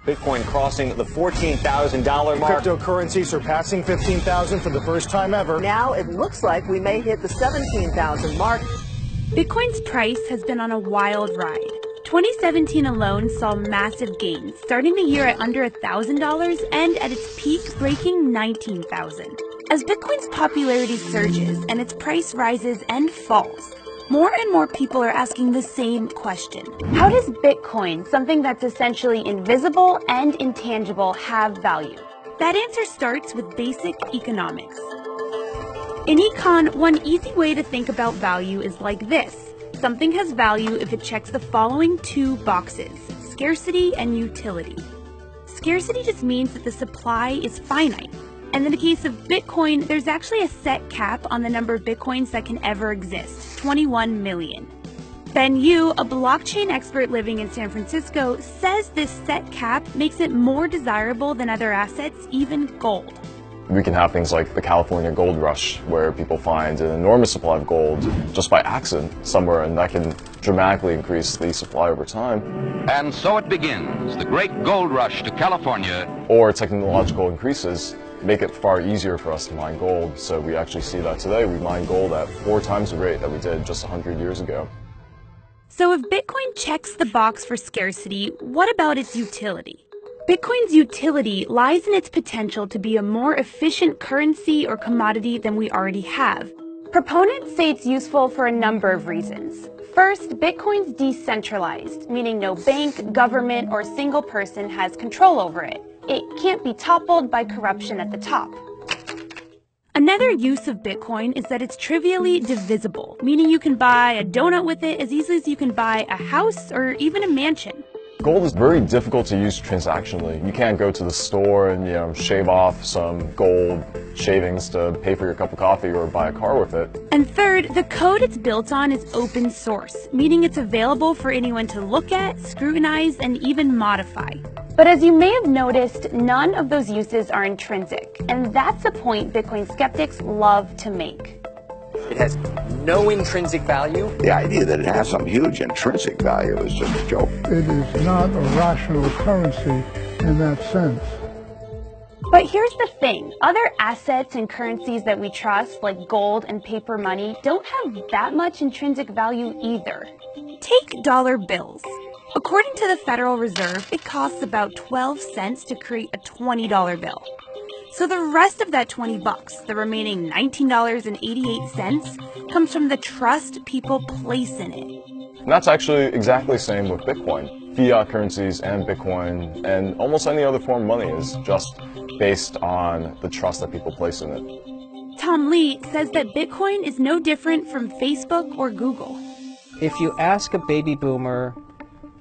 Bitcoin crossing the $14,000 mark. Cryptocurrency surpassing 15,000 for the first time ever. Now it looks like we may hit the 17,000 mark. Bitcoin's price has been on a wild ride. 2017 alone saw massive gains, starting the year at under $1,000 and at its peak breaking $19,000. As Bitcoin's popularity surges and its price rises and falls, more and more people are asking the same question. How does Bitcoin, something that's essentially invisible and intangible, have value? That answer starts with basic economics. In econ, one easy way to think about value is like this. Something has value if it checks the following two boxes: scarcity and utility. Scarcity just means that the supply is finite. And in the case of Bitcoin, there's actually a set cap on the number of Bitcoins that can ever exist, 21 million. Ben Yu, a blockchain expert living in San Francisco, says this set cap makes it more desirable than other assets, even gold. We can have things like the California gold rush, where people find an enormous supply of gold just by accident somewhere, and that can dramatically increase the supply over time. And so it begins, the great gold rush to California. Or technological increases make it far easier for us to mine gold. So we actually see that today. We mine gold at 4 times the rate that we did just 100 years ago. So if Bitcoin checks the box for scarcity, what about its utility? Bitcoin's utility lies in its potential to be a more efficient currency or commodity than we already have. Proponents say it's useful for a number of reasons. First, Bitcoin's decentralized, meaning no bank, government, or single person has control over it. It can't be toppled by corruption at the top. Another use of Bitcoin is that it's trivially divisible, meaning you can buy a donut with it as easily as you can buy a house or even a mansion. Gold is very difficult to use transactionally. You can't go to the store and shave off some gold shavings to pay for your cup of coffee or buy a car with it. And third, the code it's built on is open source, meaning it's available for anyone to look at, scrutinize, and even modify. But as you may have noticed, none of those uses are intrinsic, and that's a point Bitcoin skeptics love to make. It has no intrinsic value. The idea that it has some huge intrinsic value is just a joke. It is not a rational currency in that sense. But here's the thing. Other assets and currencies that we trust, like gold and paper money, don't have that much intrinsic value either. Take dollar bills. According to the Federal Reserve, it costs about 12 cents to create a $20 bill. So the rest of that $20, the remaining $19.88, comes from the trust people place in it. And that's actually exactly the same with Bitcoin. Fiat currencies and Bitcoin and almost any other form of money is just based on the trust that people place in it. Tom Lee says that Bitcoin is no different from Facebook or Google. If you ask a baby boomer,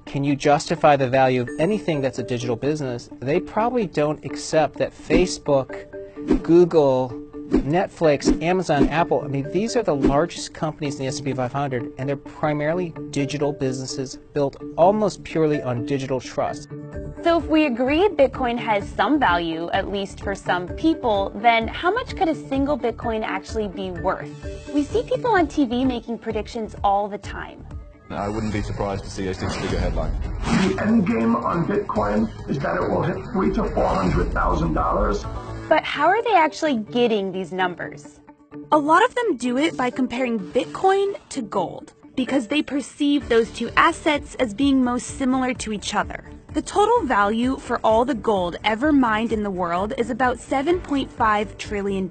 can you justify the value of anything that's a digital business, they probably don't accept that Facebook, Google, Netflix, Amazon, Apple, these are the largest companies in the S&P 500, and they're primarily digital businesses built almost purely on digital trust. So if we agree Bitcoin has some value, at least for some people, then how much could a single Bitcoin actually be worth? We see people on TV making predictions all the time. I wouldn't be surprised to see a six-figure headline. The end game on Bitcoin is that it will hit $300,000 to $400,000. But how are they actually getting these numbers? A lot of them do it by comparing Bitcoin to gold, because they perceive those two assets as being most similar to each other. The total value for all the gold ever mined in the world is about $7.5 trillion.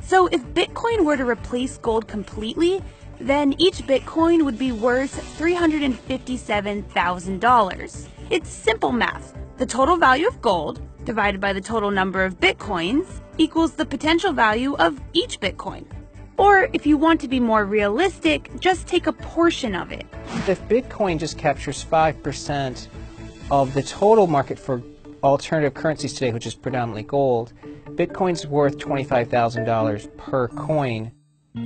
So if Bitcoin were to replace gold completely, then each Bitcoin would be worth $357,000. It's simple math. The total value of gold divided by the total number of Bitcoins equals the potential value of each Bitcoin. Or if you want to be more realistic, just take a portion of it. If Bitcoin just captures 5% of the total market for alternative currencies today, which is predominantly gold, Bitcoin's worth $25,000 per coin.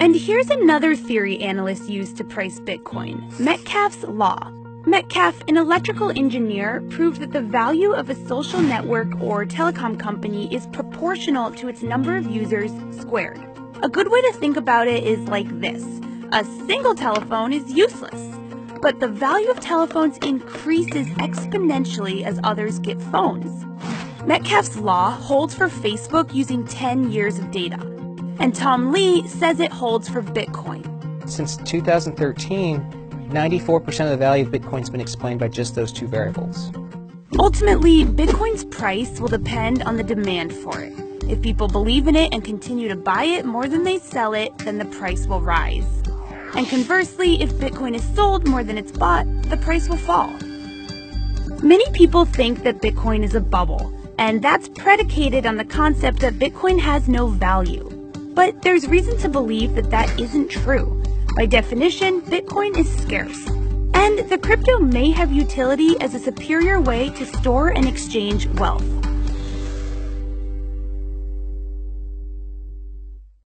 And here's another theory analysts use to price Bitcoin, Metcalfe's law. Metcalfe, an electrical engineer, proved that the value of a social network or telecom company is proportional to its number of users squared. A good way to think about it is like this. A single telephone is useless. but the value of telephones increases exponentially as others get phones. Metcalfe's law holds for Facebook using 10 years of data, and Tom Lee says it holds for Bitcoin. Since 2013, 94% of the value of Bitcoin has been explained by just those two variables. Ultimately, Bitcoin's price will depend on the demand for it. If people believe in it and continue to buy it more than they sell it, then the price will rise. And conversely, if Bitcoin is sold more than it's bought, the price will fall. Many people think that Bitcoin is a bubble, and that's predicated on the concept that Bitcoin has no value. But there's reason to believe that that isn't true. By definition, Bitcoin is scarce. And the crypto may have utility as a superior way to store and exchange wealth.